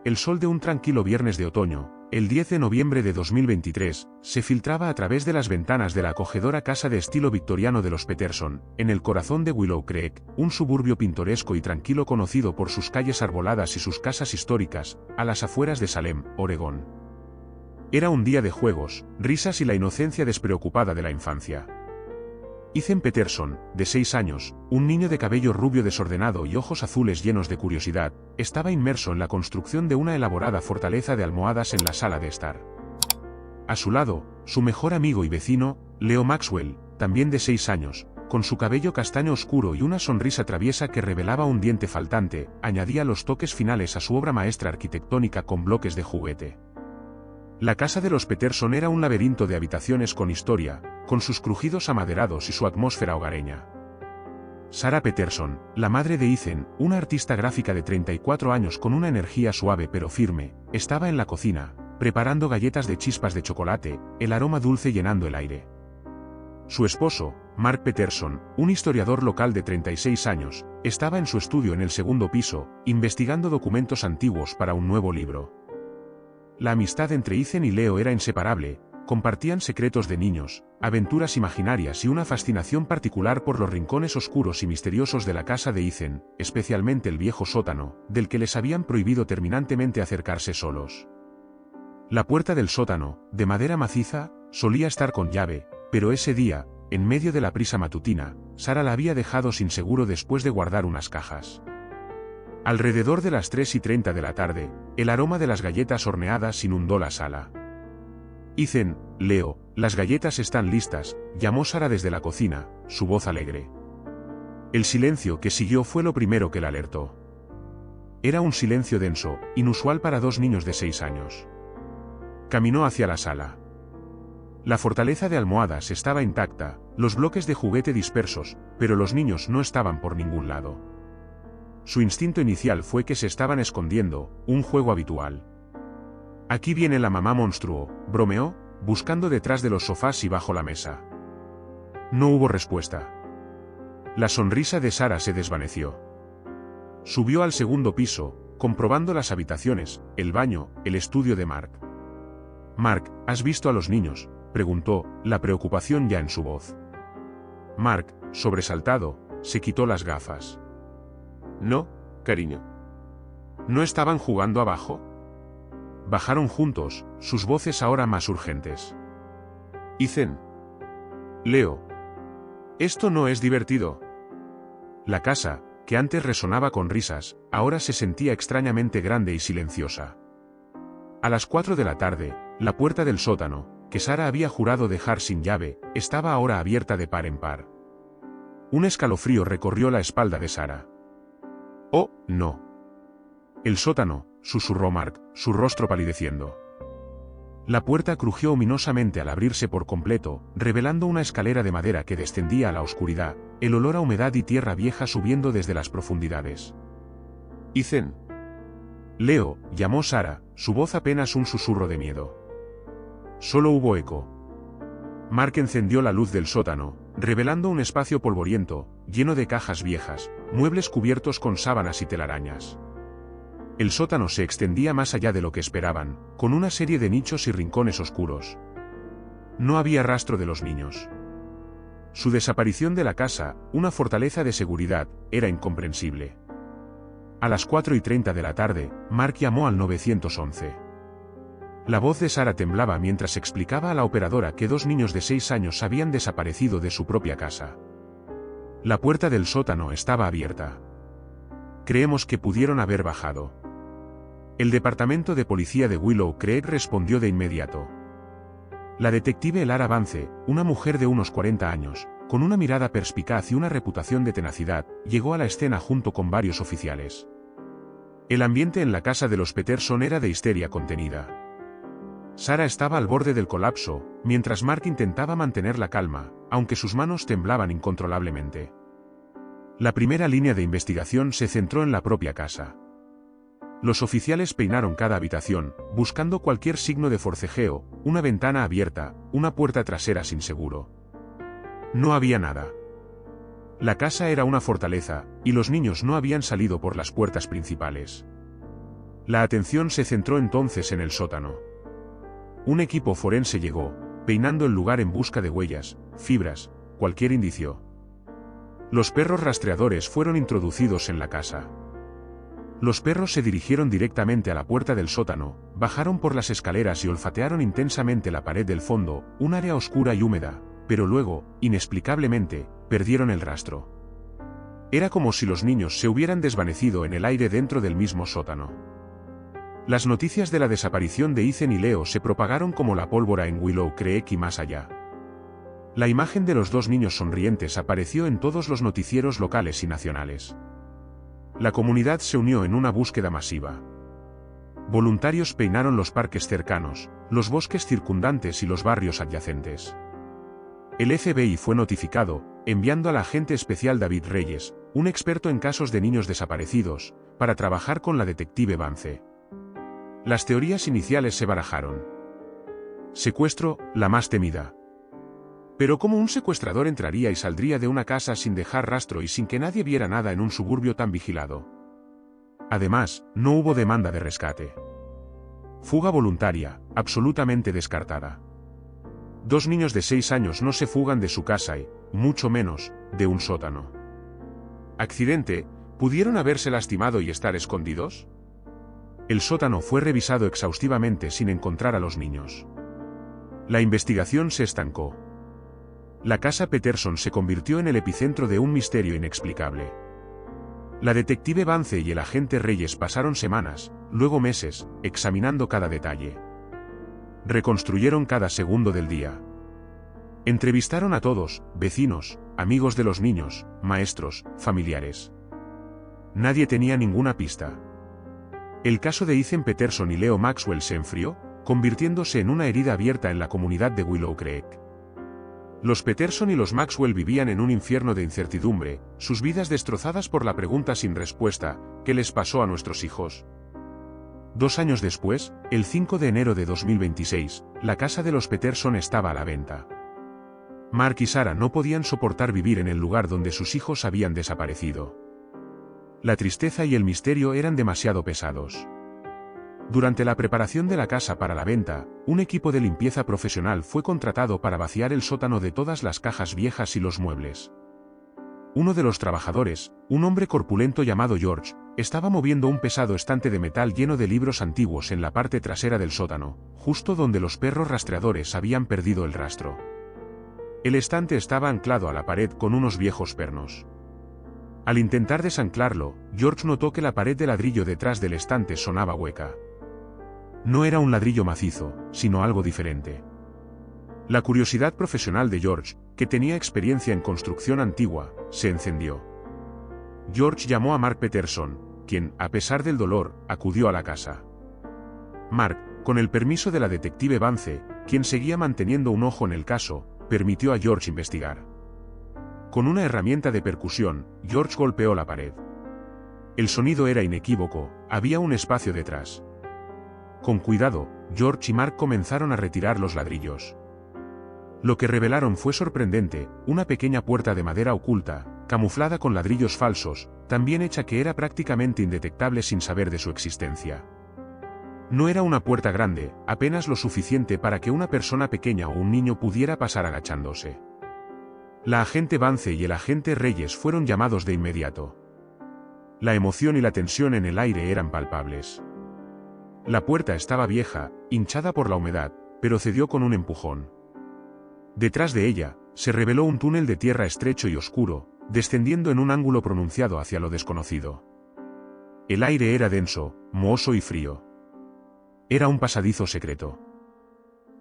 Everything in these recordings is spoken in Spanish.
El sol de un tranquilo viernes de otoño, el 10 de noviembre de 2023, se filtraba a través de las ventanas de la acogedora casa de estilo victoriano de los Peterson, en el corazón de Willow Creek, un suburbio pintoresco y tranquilo conocido por sus calles arboladas y sus casas históricas, a las afueras de Salem, Oregón. Era un día de juegos, risas y la inocencia despreocupada de la infancia. Ethan Peterson, de 6 años, un niño de cabello rubio desordenado y ojos azules llenos de curiosidad, estaba inmerso en la construcción de una elaborada fortaleza de almohadas en la sala de estar. A su lado, su mejor amigo y vecino, Leo Maxwell, también de 6 años, con su cabello castaño oscuro y una sonrisa traviesa que revelaba un diente faltante, añadía los toques finales a su obra maestra arquitectónica con bloques de juguete. La casa de los Peterson era un laberinto de habitaciones con historia, con sus crujidos amaderados y su atmósfera hogareña. Sarah Peterson, la madre de Ethan, una artista gráfica de 34 años con una energía suave pero firme, estaba en la cocina, preparando galletas de chispas de chocolate, el aroma dulce llenando el aire. Su esposo, Mark Peterson, un historiador local de 36 años, estaba en su estudio en el segundo piso, investigando documentos antiguos para un nuevo libro. La amistad entre Ethan y Leo era inseparable, compartían secretos de niños, aventuras imaginarias y una fascinación particular por los rincones oscuros y misteriosos de la casa de Ethan, especialmente el viejo sótano, del que les habían prohibido terminantemente acercarse solos. La puerta del sótano, de madera maciza, solía estar con llave, pero ese día, en medio de la prisa matutina, Sarah la había dejado sin seguro después de guardar unas cajas. Alrededor de las 3:30 de la tarde, el aroma de las galletas horneadas inundó la sala. Ethan, Leo, las galletas están listas, llamó Sarah desde la cocina, su voz alegre. El silencio que siguió fue lo primero que la alertó. Era un silencio denso, inusual para 2 niños de 6 años. Caminó hacia la sala. La fortaleza de almohadas estaba intacta, los bloques de juguete dispersos, pero los niños no estaban por ningún lado. Su instinto inicial fue que se estaban escondiendo, un juego habitual. «Aquí viene la mamá monstruo», bromeó, buscando detrás de los sofás y bajo la mesa. No hubo respuesta. La sonrisa de Sarah se desvaneció. Subió al segundo piso, comprobando las habitaciones, el baño, el estudio de Mark. «Mark, ¿has visto a los niños?», preguntó, la preocupación ya en su voz. Mark, sobresaltado, se quitó las gafas. «No, cariño». ¿No estaban jugando abajo? Bajaron juntos, sus voces ahora más urgentes. «Ethan. Leo. Esto no es divertido». La casa, que antes resonaba con risas, ahora se sentía extrañamente grande y silenciosa. A las 4 de la tarde, la puerta del sótano, que Sarah había jurado dejar sin llave, estaba ahora abierta de par en par. Un escalofrío recorrió la espalda de Sarah. «Oh, no». «El sótano», susurró Mark, su rostro palideciendo. La puerta crujió ominosamente al abrirse por completo, revelando una escalera de madera que descendía a la oscuridad, el olor a humedad y tierra vieja subiendo desde las profundidades. «Ethan». «Leo», llamó Sarah, su voz apenas un susurro de miedo. Solo hubo eco. Mark encendió la luz del sótano, revelando un espacio polvoriento, lleno de cajas viejas, muebles cubiertos con sábanas y telarañas. El sótano se extendía más allá de lo que esperaban, con una serie de nichos y rincones oscuros. No había rastro de los niños. Su desaparición de la casa, una fortaleza de seguridad, era incomprensible. A las 4:30 de la tarde, Mark llamó al 911. La voz de Sarah temblaba mientras explicaba a la operadora que 2 niños de 6 años habían desaparecido de su propia casa. La puerta del sótano estaba abierta. «Creemos que pudieron haber bajado». El departamento de policía de Willow Creek respondió de inmediato. La detective Elara Vance, una mujer de unos 40 años, con una mirada perspicaz y una reputación de tenacidad, llegó a la escena junto con varios oficiales. El ambiente en la casa de los Peterson era de histeria contenida. Sarah estaba al borde del colapso, mientras Mark intentaba mantener la calma, aunque sus manos temblaban incontrolablemente. La primera línea de investigación se centró en la propia casa. Los oficiales peinaron cada habitación, buscando cualquier signo de forcejeo, una ventana abierta, una puerta trasera sin seguro. No había nada. La casa era una fortaleza, y los niños no habían salido por las puertas principales. La atención se centró entonces en el sótano. Un equipo forense llegó, peinando el lugar en busca de huellas, fibras, cualquier indicio. Los perros rastreadores fueron introducidos en la casa. Los perros se dirigieron directamente a la puerta del sótano, bajaron por las escaleras y olfatearon intensamente la pared del fondo, un área oscura y húmeda, pero luego, inexplicablemente, perdieron el rastro. Era como si los niños se hubieran desvanecido en el aire dentro del mismo sótano. Las noticias de la desaparición de Ethan y Leo se propagaron como la pólvora en Willow Creek y más allá. La imagen de los dos niños sonrientes apareció en todos los noticieros locales y nacionales. La comunidad se unió en una búsqueda masiva. Voluntarios peinaron los parques cercanos, los bosques circundantes y los barrios adyacentes. El FBI fue notificado, enviando al agente especial David Reyes, un experto en casos de niños desaparecidos, para trabajar con la detective Vance. Las teorías iniciales se barajaron. Secuestro, la más temida. Pero ¿cómo un secuestrador entraría y saldría de una casa sin dejar rastro y sin que nadie viera nada en un suburbio tan vigilado? Además, no hubo demanda de rescate. Fuga voluntaria, absolutamente descartada. 2 niños de 6 años no se fugan de su casa y, mucho menos, de un sótano. ¿Accidente? ¿Pudieron haberse lastimado y estar escondidos? El sótano fue revisado exhaustivamente sin encontrar a los niños. La investigación se estancó. La casa Peterson se convirtió en el epicentro de un misterio inexplicable. La detective Vance y el agente Reyes pasaron semanas, luego meses, examinando cada detalle. Reconstruyeron cada segundo del día. Entrevistaron a todos, vecinos, amigos de los niños, maestros, familiares. Nadie tenía ninguna pista. El caso de Ethan Peterson y Leo Maxwell se enfrió, convirtiéndose en una herida abierta en la comunidad de Willow Creek. Los Peterson y los Maxwell vivían en un infierno de incertidumbre, sus vidas destrozadas por la pregunta sin respuesta: ¿qué les pasó a nuestros hijos? 2 años después, el 5 de enero de 2026, la casa de los Peterson estaba a la venta. Mark y Sarah no podían soportar vivir en el lugar donde sus hijos habían desaparecido. La tristeza y el misterio eran demasiado pesados. Durante la preparación de la casa para la venta, un equipo de limpieza profesional fue contratado para vaciar el sótano de todas las cajas viejas y los muebles. Uno de los trabajadores, un hombre corpulento llamado George, estaba moviendo un pesado estante de metal lleno de libros antiguos en la parte trasera del sótano, justo donde los perros rastreadores habían perdido el rastro. El estante estaba anclado a la pared con unos viejos pernos. Al intentar desanclarlo, George notó que la pared de ladrillo detrás del estante sonaba hueca. No era un ladrillo macizo, sino algo diferente. La curiosidad profesional de George, que tenía experiencia en construcción antigua, se encendió. George llamó a Mark Peterson, quien, a pesar del dolor, acudió a la casa. Mark, con el permiso de la detective Vance, quien seguía manteniendo un ojo en el caso, permitió a George investigar. Con una herramienta de percusión, George golpeó la pared. El sonido era inequívoco, había un espacio detrás. Con cuidado, George y Mark comenzaron a retirar los ladrillos. Lo que revelaron fue sorprendente: una pequeña puerta de madera oculta, camuflada con ladrillos falsos, tan bien hecha que era prácticamente indetectable sin saber de su existencia. No era una puerta grande, apenas lo suficiente para que una persona pequeña o un niño pudiera pasar agachándose. La agente Vance y el agente Reyes fueron llamados de inmediato. La emoción y la tensión en el aire eran palpables. La puerta estaba vieja, hinchada por la humedad, pero cedió con un empujón. Detrás de ella, se reveló un túnel de tierra estrecho y oscuro, descendiendo en un ángulo pronunciado hacia lo desconocido. El aire era denso, mohoso y frío. Era un pasadizo secreto.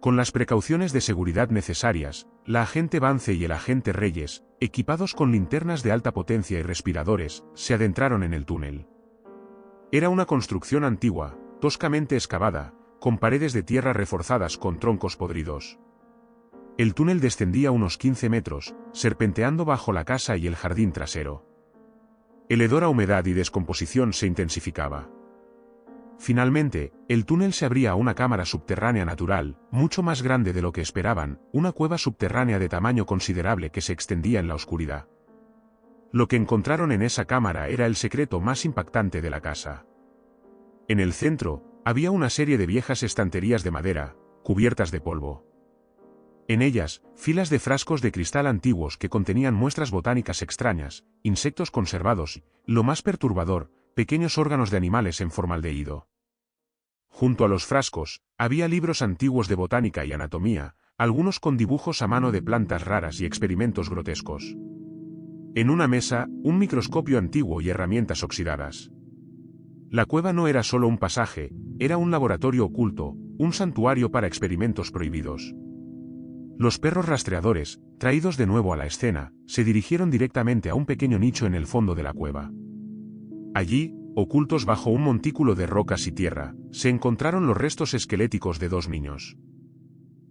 Con las precauciones de seguridad necesarias, la agente Vance y el agente Reyes, equipados con linternas de alta potencia y respiradores, se adentraron en el túnel. Era una construcción antigua, toscamente excavada, con paredes de tierra reforzadas con troncos podridos. El túnel descendía unos 15 metros, serpenteando bajo la casa y el jardín trasero. El hedor a humedad y descomposición se intensificaba. Finalmente, el túnel se abría a una cámara subterránea natural, mucho más grande de lo que esperaban, una cueva subterránea de tamaño considerable que se extendía en la oscuridad. Lo que encontraron en esa cámara era el secreto más impactante de la casa. En el centro, había una serie de viejas estanterías de madera, cubiertas de polvo. En ellas, filas de frascos de cristal antiguos que contenían muestras botánicas extrañas, insectos conservados y, lo más perturbador, pequeños órganos de animales en formaldehído. Junto a los frascos, había libros antiguos de botánica y anatomía, algunos con dibujos a mano de plantas raras y experimentos grotescos. En una mesa, un microscopio antiguo y herramientas oxidadas. La cueva no era solo un pasaje, era un laboratorio oculto, un santuario para experimentos prohibidos. Los perros rastreadores, traídos de nuevo a la escena, se dirigieron directamente a un pequeño nicho en el fondo de la cueva. Allí, ocultos bajo un montículo de rocas y tierra, se encontraron los restos esqueléticos de 2 niños.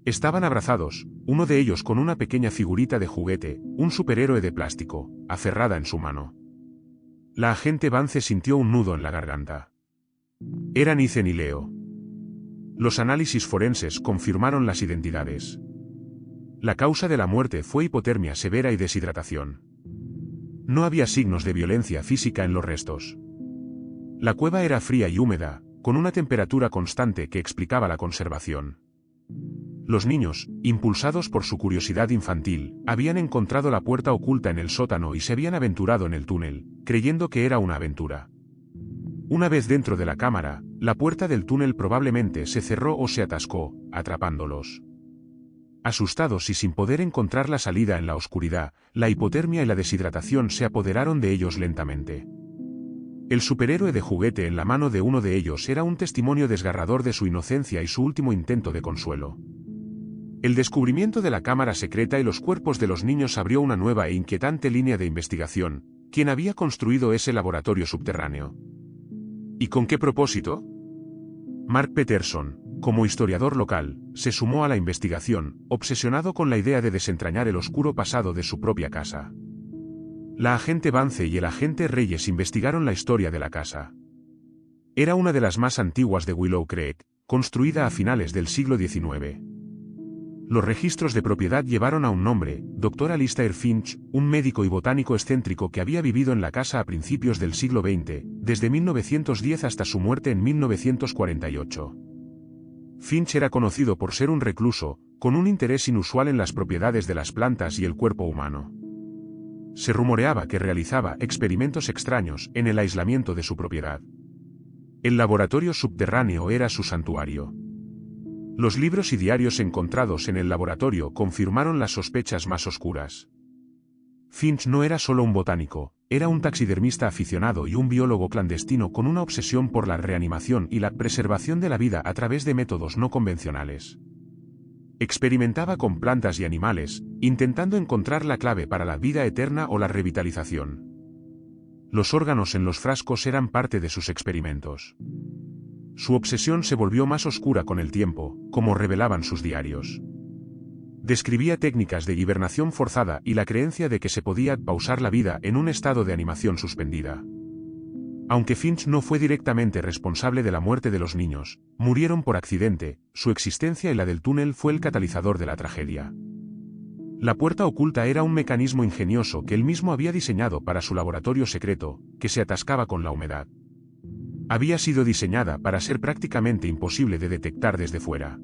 Estaban abrazados, uno de ellos con una pequeña figurita de juguete, un superhéroe de plástico, aferrada en su mano. La agente Vance sintió un nudo en la garganta. Eran Ethan y Leo. Los análisis forenses confirmaron las identidades. La causa de la muerte fue hipotermia severa y deshidratación. No había signos de violencia física en los restos. La cueva era fría y húmeda, con una temperatura constante que explicaba la conservación. Los niños, impulsados por su curiosidad infantil, habían encontrado la puerta oculta en el sótano y se habían aventurado en el túnel, creyendo que era una aventura. Una vez dentro de la cámara, la puerta del túnel probablemente se cerró o se atascó, atrapándolos. Asustados y sin poder encontrar la salida en la oscuridad, la hipotermia y la deshidratación se apoderaron de ellos lentamente. El superhéroe de juguete en la mano de uno de ellos era un testimonio desgarrador de su inocencia y su último intento de consuelo. El descubrimiento de la cámara secreta y los cuerpos de los niños abrió una nueva e inquietante línea de investigación. ¿Quién había construido ese laboratorio subterráneo? ¿Y con qué propósito? Mark Peterson, como historiador local, se sumó a la investigación, obsesionado con la idea de desentrañar el oscuro pasado de su propia casa. La agente Vance y el agente Reyes investigaron la historia de la casa. Era una de las más antiguas de Willow Creek, construida a finales del siglo XIX. Los registros de propiedad llevaron a un nombre, Dr. Alistair Finch, un médico y botánico excéntrico que había vivido en la casa a principios del siglo XX, desde 1910 hasta su muerte en 1948. Finch era conocido por ser un recluso, con un interés inusual en las propiedades de las plantas y el cuerpo humano. Se rumoreaba que realizaba experimentos extraños en el aislamiento de su propiedad. El laboratorio subterráneo era su santuario. Los libros y diarios encontrados en el laboratorio confirmaron las sospechas más oscuras. Finch no era solo un botánico, era un taxidermista aficionado y un biólogo clandestino con una obsesión por la reanimación y la preservación de la vida a través de métodos no convencionales. Experimentaba con plantas y animales, intentando encontrar la clave para la vida eterna o la revitalización. Los órganos en los frascos eran parte de sus experimentos. Su obsesión se volvió más oscura con el tiempo, como revelaban sus diarios. Describía técnicas de hibernación forzada y la creencia de que se podía pausar la vida en un estado de animación suspendida. Aunque Finch no fue directamente responsable de la muerte de los niños, murieron por accidente, su existencia y la del túnel fue el catalizador de la tragedia. La puerta oculta era un mecanismo ingenioso que él mismo había diseñado para su laboratorio secreto, que se atascaba con la humedad. Había sido diseñada para ser prácticamente imposible de detectar desde fuera.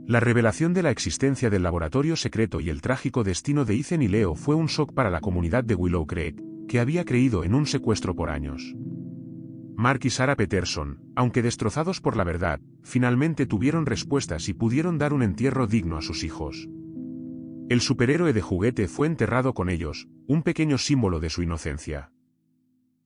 La revelación de la existencia del laboratorio secreto y el trágico destino de Ethan y Leo fue un shock para la comunidad de Willow Creek, que había creído en un secuestro por años. Mark y Sarah Peterson, aunque destrozados por la verdad, finalmente tuvieron respuestas y pudieron dar un entierro digno a sus hijos. El superhéroe de juguete fue enterrado con ellos, un pequeño símbolo de su inocencia.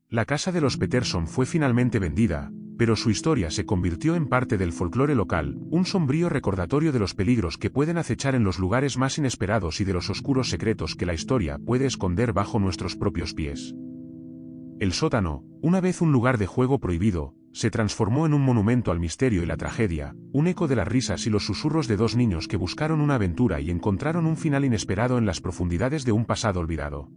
La casa de los Peterson fue finalmente vendida, pero su historia se convirtió en parte del folclore local, un sombrío recordatorio de los peligros que pueden acechar en los lugares más inesperados y de los oscuros secretos que la historia puede esconder bajo nuestros propios pies. El sótano, una vez un lugar de juego prohibido, se transformó en un monumento al misterio y la tragedia, un eco de las risas y los susurros de 2 niños que buscaron una aventura y encontraron un final inesperado en las profundidades de un pasado olvidado.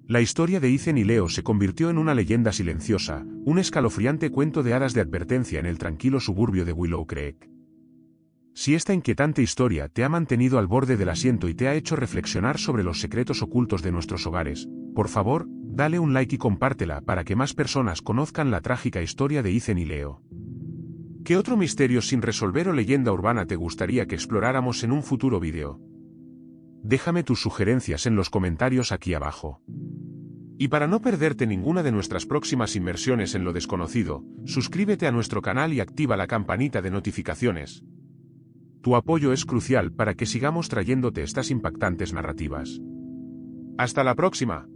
La historia de Ethan y Leo se convirtió en una leyenda silenciosa, un escalofriante cuento de hadas de advertencia en el tranquilo suburbio de Willow Creek. Si esta inquietante historia te ha mantenido al borde del asiento y te ha hecho reflexionar sobre los secretos ocultos de nuestros hogares, por favor, Dale un like y compártela para que más personas conozcan la trágica historia de Ethan y Leo. ¿Qué otro misterio sin resolver o leyenda urbana te gustaría que exploráramos en un futuro vídeo? Déjame tus sugerencias en los comentarios aquí abajo. Y para no perderte ninguna de nuestras próximas inmersiones en lo desconocido, suscríbete a nuestro canal y activa la campanita de notificaciones. Tu apoyo es crucial para que sigamos trayéndote estas impactantes narrativas. ¡Hasta la próxima!